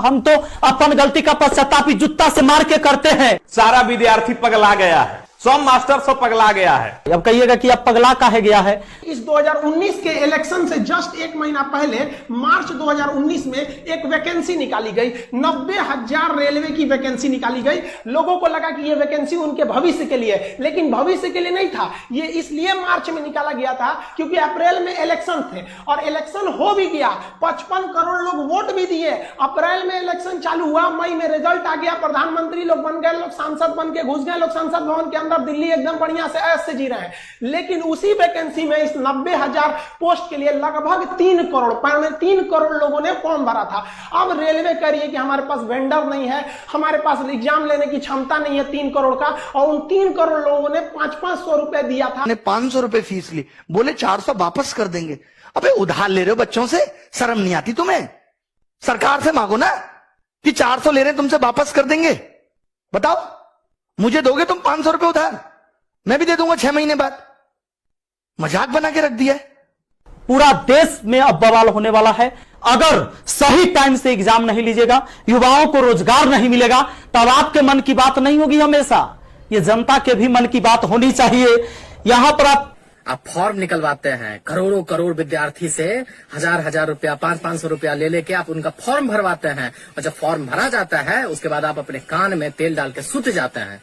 हम तो अपन गलती का पश्चाताप जूता से मार के करते हैं। सारा विद्यार्थी पगला गया है, सब मास्टर सब पगला गया है। अब कहिएगा कि अब पगला काहे गया है। इस 2019 के इलेक्शन से जस्ट एक महीना पहले मार्च 2019 में एक वैकेंसी निकाली गई, 90,000 रेलवे की वैकेंसी निकाली गई। लोगों को लगा कि यह वैकेंसी उनके भविष्य के लिए, लेकिन भविष्य के लिए नहीं था। यह इसलिए मार्च में निकाला गया था क्योंकि अप्रैल में इलेक्शन थे और इलेक्शन हो भी गया, 55 करोड़ लोग वोट भी दिए। अप्रैल में इलेक्शन चालू हुआ, मई में रिजल्ट आ गया, प्रधानमंत्री लोग बन गए, लोग सांसद बन के घुस गए, लोग संसद भवन के अंदर दिल्ली एकदम बढ़िया से ऐश से जी रहे हैं। लेकिन उसी वैकेंसी में इस 90,000 पोस्ट के लिए लगभग 3 करोड़ लोगों ने फॉर्म भरा था। अब रेलवे कह रही है कि हमारे पास वेंडर नहीं है, हमारे पास एग्जाम लेने की क्षमता नहीं है 3 करोड़ का, और उन 3 करोड़ लोगों ने 500 रुपए दिया था। 500 रुपए फीस ली, बोले 400 वापस कर देंगे। अबे उधार ले रहे हो बच्चों से, शर्म नहीं आती तुम्हें? सरकार से मांगो ना कि 400 ले रहे हैं तुमसे वापस कर देंगे। बताओ, मुझे दोगे तुम 500 रुपए उधार, मैं भी दे दूंगा 6 महीने बाद। मजाक बना के रख दिया है। पूरा देश में अब बवाल होने वाला है। अगर सही टाइम से एग्जाम नहीं लीजिएगा, युवाओं को रोजगार नहीं मिलेगा, तब आपके मन की बात नहीं होगी। हमेशा ये जनता के भी मन की बात होनी चाहिए। यहां पर आप फॉर्म निकलवाते हैं, करोड़ों करोड़ विद्यार्थी से 1000 रुपया 500 रुपया ले लेके आप उनका फॉर्म भरवाते हैं, और जब फॉर्म भरा जाता है उसके बाद आप अपने कान में तेल डाल के सुत जाते हैं।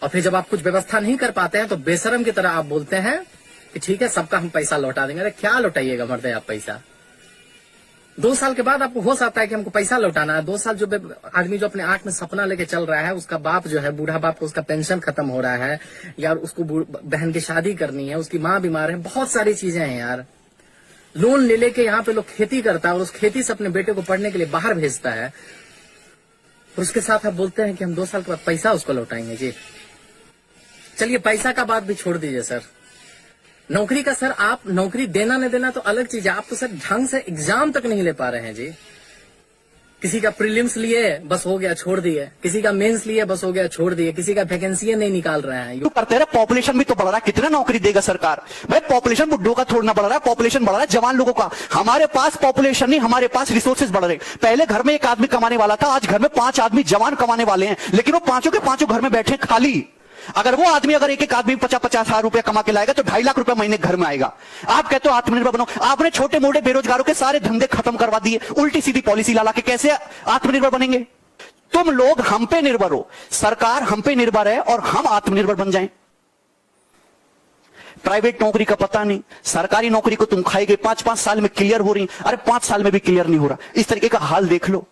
और फिर जब आप कुछ व्यवस्था नहीं कर पाते हैं तो बेशरम की तरह आप बोलते हैं कि ठीक है सबका हम पैसा लौटा देंगे। अरे क्या लौटाइएगा मर्दे आप पैसा? 2 साल के बाद आपको होश आता है कि हमको पैसा लौटाना है। 2 साल जो आदमी जो अपने आंख में सपना लेके चल रहा है, उसका बाप जो है बूढ़ा बाप को उसका पेंशन खत्म हो रहा है, या उसको बहन की शादी करनी है, उसकी माँ बीमार है, बहुत सारी चीजें हैं यार। लोन ले लेके यहाँ पे लोग खेती करता है और उस खेती से अपने बेटे को पढ़ने के लिए बाहर भेजता है, और उसके साथ आप बोलते हैं कि हम 2 साल के बाद पैसा उसको लौटाएंगे। जी चलिए, पैसा का बात भी छोड़ दीजिए सर, नौकरी का सर आप नौकरी देना नहीं देना तो अलग चीज है। आप तो सर ढंग से एग्जाम तक नहीं ले पा रहे हैं जी। किसी का प्रीलिम्स लिए बस हो गया छोड़ दिए, किसी का मेंस लिए बस हो गया छोड़ दिए, किसी का वैकेंसी नहीं निकाल रहे हैं। क्यों करते रहे? पॉपुलेशन भी तो बढ़ रहा है, कितना नौकरी देगा सरकार भाई? पॉपुलेशन बुड्ढों का थोड़ा बढ़ रहा है, पॉपुलेशन बढ़ रहा है जवान लोगों का। हमारे पास पॉपुलेशन नहीं, हमारे पास रिसोर्सेज बढ़ रहे। पहले घर में 1 आदमी कमाने वाला था, आज घर में 5 आदमी जवान कमाने वाले हैं, लेकिन वो 5 के 5 घर में बैठे खाली। अगर वो आदमी अगर एक आदमी 50-50 हजार रुपया कमा के लाएगा तो 2.5 लाख रुपया महीने घर में आएगा। आप कहते हो आत्मनिर्भर बनो, आपने छोटे मोटे बेरोजगारों के सारे धंधे खत्म करवा दिए, उल्टी सीधी पॉलिसी ला के। कैसे आत्मनिर्भर बनेंगे? तुम लोग हम पे निर्भर हो, सरकार हम पे निर्भर है और हम आत्मनिर्भर बन जाएं। प्राइवेट नौकरी का पता नहीं, सरकारी नौकरी को तुम खाए गए, 5-5 साल में क्लियर हो रही, अरे 5 साल में भी क्लियर नहीं हो रहा। इस तरीके का हाल देख लो।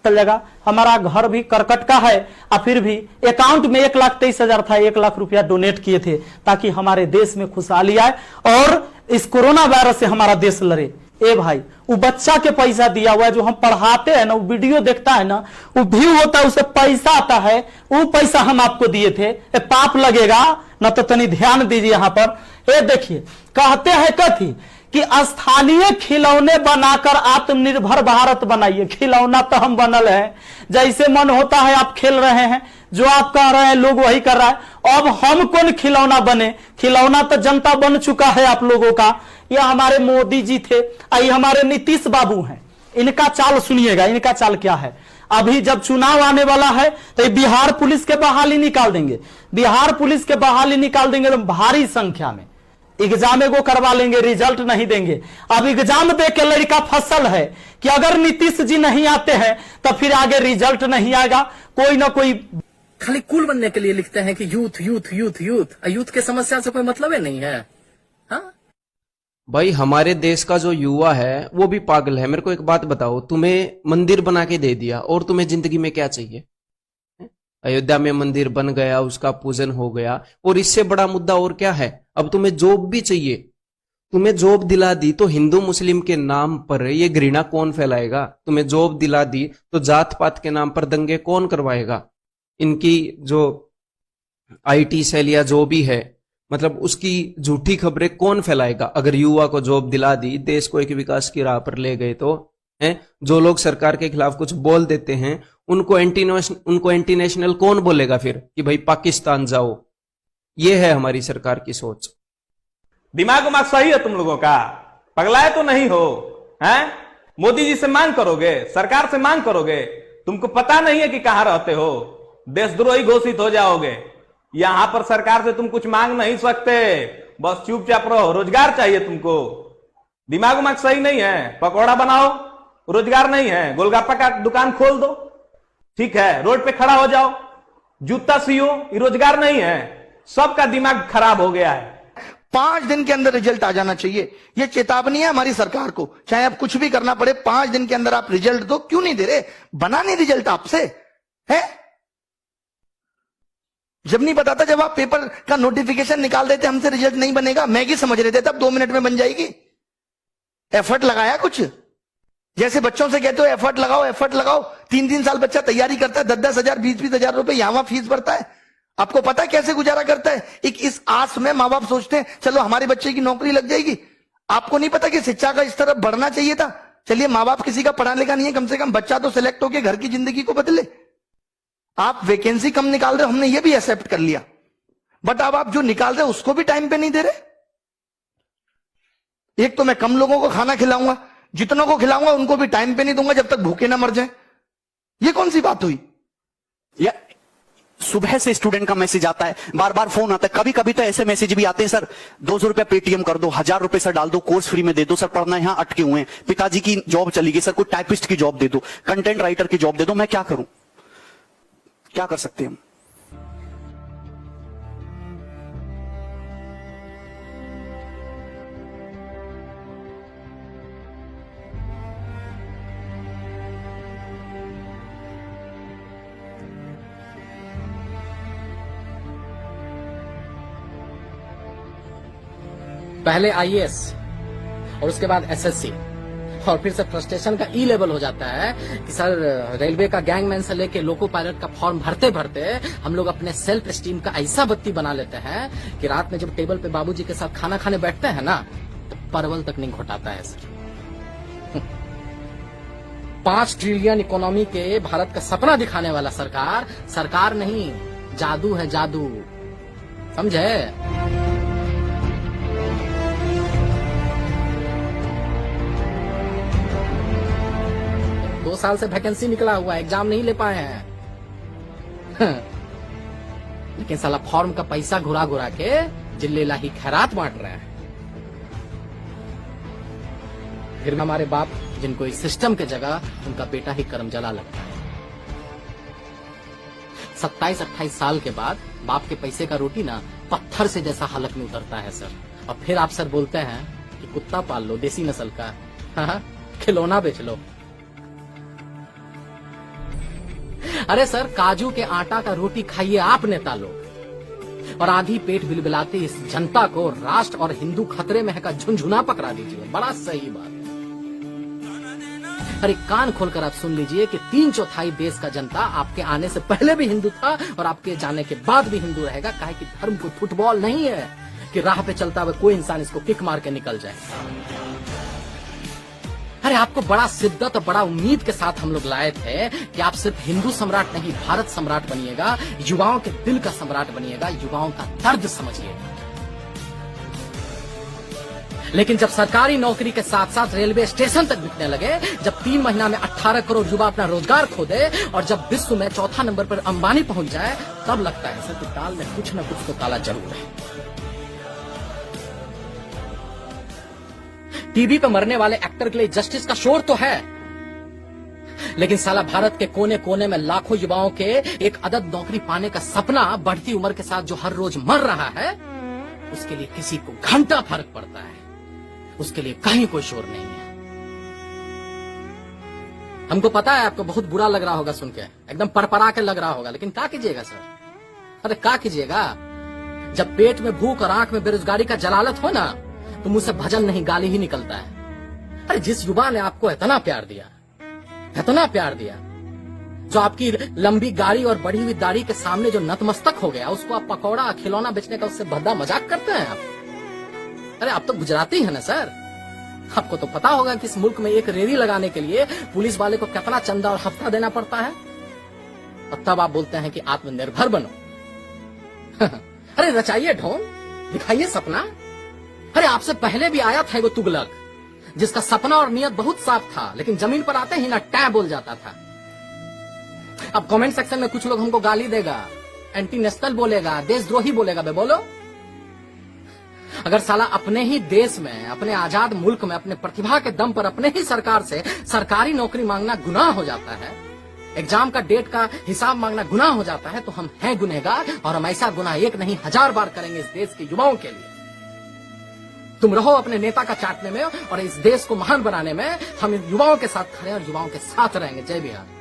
चल जाएगा। हमारा घर भी करकट का है और फिर भी अकाउंट में 1,23,000 था, 1 लाख रुपया डोनेट किए थे ताकि हमारे देश में खुशहाली आए और इस कोरोना वायरस से हमारा देश लड़े। ए भाई, वो बच्चा के पैसा दिया हुआ है, जो हम पढ़ाते हैं ना, वो वीडियो देखता है ना, वो व्यू होता है, उसे पैसा आता है, वो पैसा हम आपको दिए थे। पाप लगेगा ना, तो तनी ध्यान दीजिए यहाँ पर। ये देखिए, कहते हैं कथी कि स्थानीय खिलौने बनाकर आत्मनिर्भर भारत बनाइए। खिलौना तो हम बनल है, जैसे मन होता है आप खेल रहे हैं, जो आप कह रहे हैं लोग वही कर रहा है। अब हम कौन खिलौना बने? खिलौना तो जनता बन चुका है आप लोगों का। यह हमारे मोदी जी थे, ये हमारे नीतीश बाबू हैं। इनका चाल सुनिएगा, इनका चाल क्या है। अभी जब चुनाव आने वाला है तो बिहार पुलिस के बहाली निकाल देंगे, बिहार पुलिस के बहाली निकाल देंगे तो भारी संख्या में एग्जाम को करवा लेंगे, रिजल्ट नहीं देंगे। अब एग्जाम दे के लड़का फसल है कि अगर नीतीश जी नहीं आते हैं तो फिर आगे रिजल्ट नहीं आएगा। कोई ना कोई खाली कूल बनने के लिए लिखते हैं कि youth youth youth youth, youth के समस्या से कोई मतलब ही नहीं है। हाँ भाई, हमारे देश का जो युवा है वो भी पागल है। मेरे को एक बात बताओ, तुम्हें मंदिर बना के दे दिया और तुम्हें जिंदगी में क्या चाहिए? अयोध्या में मंदिर बन गया, उसका पूजन हो गया, और इससे बड़ा मुद्दा और क्या है? अब तुम्हें जॉब भी चाहिए, तुम्हें जॉब दिला दी तो हिंदू मुस्लिम के नाम पर ये घृणा कौन फैलाएगा? तुम्हें जॉब दिला दी तो जात पात के नाम पर दंगे कौन करवाएगा? इनकी जो आईटी सेल या जो भी है, मतलब उसकी झूठी खबरें कौन फैलाएगा? अगर युवा को जॉब दिला दी, देश को एक विकास की राह पर ले गए तो हैं? जो लोग सरकार के खिलाफ कुछ बोल देते हैं उनको एंटी नेशनल कौन बोलेगा फिर कि भाई पाकिस्तान जाओ? ये है हमारी सरकार की सोच। दिमाग सही है तुम लोगों का? पगलाए तो नहीं हो हैं? मोदी जी से मांग करोगे, सरकार से मांग करोगे? तुमको पता नहीं है कि कहां रहते हो, देशद्रोही घोषित हो जाओगे। यहां पर सरकार से तुम कुछ मांग नहीं सकते, बस चुपचाप रहो। रोजगार चाहिए तुमको, दिमाग उमाग सही नहीं है, पकौड़ा बनाओ, रोजगार नहीं है, गोलगप्पा का दुकान खोल दो, ठीक है, रोड पे खड़ा हो जाओ, जूता सियो, ये रोजगार नहीं है। सबका दिमाग खराब हो गया है। 5 दिन के अंदर रिजल्ट आ जाना चाहिए, ये चेतावनी है हमारी सरकार को। चाहे आप कुछ भी करना पड़े, 5 दिन के अंदर आप रिजल्ट दो। क्यों नहीं दे रहे? बना नहीं रिजल्ट आपसे है? जब नहीं बताता, जब आप पेपर का नोटिफिकेशन निकाल देते हमसे रिजल्ट नहीं बनेगा, मैगी समझ रहे थे, तब 2 मिनट में बन जाएगी। एफर्ट लगाया कुछ? जैसे बच्चों से कहते हो एफर्ट लगाओ, एफर्ट लगाओ। 3-3 साल बच्चा तैयारी करता है, 10-10 हजार 20-20 हजार रुपए यहां फीस भरता है। आपको पता है कैसे गुजारा करता है? इस आस में मां बाप सोचते हैं चलो हमारे बच्चे की नौकरी लग जाएगी। आपको नहीं पता कि शिक्षा का इस तरफ बढ़ना चाहिए था। चलिए मां बाप किसी का पढ़ा लिखा नहीं है, कम से कम बच्चा तो सिलेक्ट होकर घर की जिंदगी को बदले। आप वैकेंसी कम निकाल रहे हो, हमने ये भी एक्सेप्ट कर लिया, बट अब आप जो निकाल रहे हो उसको भी टाइम पे नहीं दे रहे। एक तो मैं कम लोगों को खाना खिलाऊंगा, जितनों को खिलाऊंगा उनको भी टाइम पे नहीं दूंगा जब तक भूखे ना मर जाए। ये कौन सी बात हुई? या सुबह से स्टूडेंट का मैसेज आता है, बार बार फोन आता है, कभी कभी तो ऐसे मैसेज भी आते हैं, सर 200 रुपया पेटीएम कर दो, 1000 रुपए सर डाल दो, कोर्स फ्री में दे दो, सर पढ़ना यहां अटके हुए हैं, पिताजी की जॉब चली गई, सर कोई टाइपिस्ट की जॉब दे दो, कंटेंट राइटर की जॉब दे दो। मैं क्या करूं? क्या कर सकते हैं हम? पहले आईएएस और उसके बाद एसएससी, और फिर से फ्रस्ट्रेशन का ई लेवल हो जाता है कि सर रेलवे का गैंगमैन से लेके लोको पायलट का फॉर्म भरते भरते हम लोग अपने सेल्फ स्टीम का ऐसा बत्ती बना लेते हैं कि रात में जब टेबल पे बाबूजी के साथ खाना खाने बैठते हैं ना, तो परवल तक नहीं घोटाता है सर। 5 ट्रिलियन इकोनॉमी के भारत का सपना दिखाने वाला सरकार नहीं, जादू है जादू, समझे? 2 साल से वैकेंसी निकला हुआ है, एग्जाम नहीं ले पाए हैं। लेकिन साला फॉर्म का पैसा घुरा घुरा के जिले लाही खैरात बांट रहे हैं। फिर भी हमारे बाप जिनको इस सिस्टम के जगह उनका बेटा ही कर्म जला लगता है। 27-28 साल के बाद बाप के पैसे का रोटी ना पत्थर से जैसा हालत में उतरता है सर। और फिर आप सर बोलते हैं कि कुत्ता पाल लो देसी नस्ल का, हाँ, खिलौना बेच लो। अरे सर, काजू के आटा का रोटी खाइए आप नेता लोग, और आधी पेट बिलबिलाते इस जनता को राष्ट्र और हिंदू खतरे में है का झुंझुना पकड़ा दीजिए। बड़ा सही बात। अरे कान खोलकर आप सुन लीजिए कि 3/4 देश का जनता आपके आने से पहले भी हिंदू था और आपके जाने के बाद भी हिंदू रहेगा। काहे कि धर्म को फुटबॉल नहीं है कि राह पे चलता हुआ कोई इंसान इसको किक मार के निकल जाए। अरे आपको बड़ा शिद्दत और बड़ा उम्मीद के साथ हम लोग लाए थे कि आप सिर्फ हिंदू सम्राट नहीं, भारत सम्राट बनिएगा, युवाओं के दिल का सम्राट बनिएगा, युवाओं का दर्द समझिएगा। लेकिन जब सरकारी नौकरी के साथ साथ रेलवे स्टेशन तक बिकने लगे, जब 3 महीना में 18 करोड़ युवा अपना रोजगार खो दे, और जब विश्व में 4था नंबर पर अंबानी पहुंच जाए, तब लगता है सर कि दाल में कुछ न कुछ तो काला जरूर है। टीवी पे मरने वाले एक्टर के लिए जस्टिस का शोर तो है, लेकिन साला भारत के कोने कोने में लाखों युवाओं के एक अदद नौकरी पाने का सपना बढ़ती उम्र के साथ जो हर रोज मर रहा है, उसके लिए किसी को घंटा फर्क पड़ता है, उसके लिए कहीं कोई शोर नहीं है। हमको पता है आपको बहुत बुरा लग रहा होगा सुन के, एकदम परपरा के लग रहा होगा, लेकिन क्या कीजिएगा सर? अरे क्या कीजिएगा? जब पेट में भूख और आंख में बेरोजगारी का जलालत हो ना, तो मुझसे भजन नहीं गाली ही निकलता है। अरे जिस युवा ने आपको इतना प्यार दिया, इतना प्यार दिया, जो आपकी लंबी गाड़ी और बढ़ी हुई दाढ़ी के सामने जो नतमस्तक हो गया, उसको आप पकौड़ा खिलौना बेचने का उससे भद्दा मजाक करते हैं आप। अरे आप तो गुजराती हैं ना सर, आपको तो पता होगा कि इस मुल्क में एक रेडी लगाने के लिए पुलिस वाले को कितना चंदा और हफ्ता देना पड़ता है, और तब आप बोलते हैं कि आत्मनिर्भर बनो। अरे रचाइए ढोंग, दिखाइए सपना। अरे आपसे पहले भी आया था वो तुगलक, जिसका सपना और नियत बहुत साफ था, लेकिन जमीन पर आते ही ना टै बोल जाता था। अब कमेंट सेक्शन में कुछ लोग हमको गाली देगा, एंटी नेशनल बोलेगा, देशद्रोही बोलेगा। बे बोलो, अगर साला अपने ही देश में, अपने आजाद मुल्क में, अपने प्रतिभा के दम पर अपने ही सरकार से सरकारी नौकरी मांगना गुनाह हो जाता है, एग्जाम का डेट का हिसाब मांगना गुनाह हो जाता है, तो हम हैं गुनहगार, और हम ऐसा गुनाह एक नहीं 1000 बार करेंगे इस देश के युवाओं के लिए। तुम रहो अपने नेता का चाटने में, और इस देश को महान बनाने में हम इन युवाओं के साथ खड़े और युवाओं के साथ रहेंगे। जय बिहार।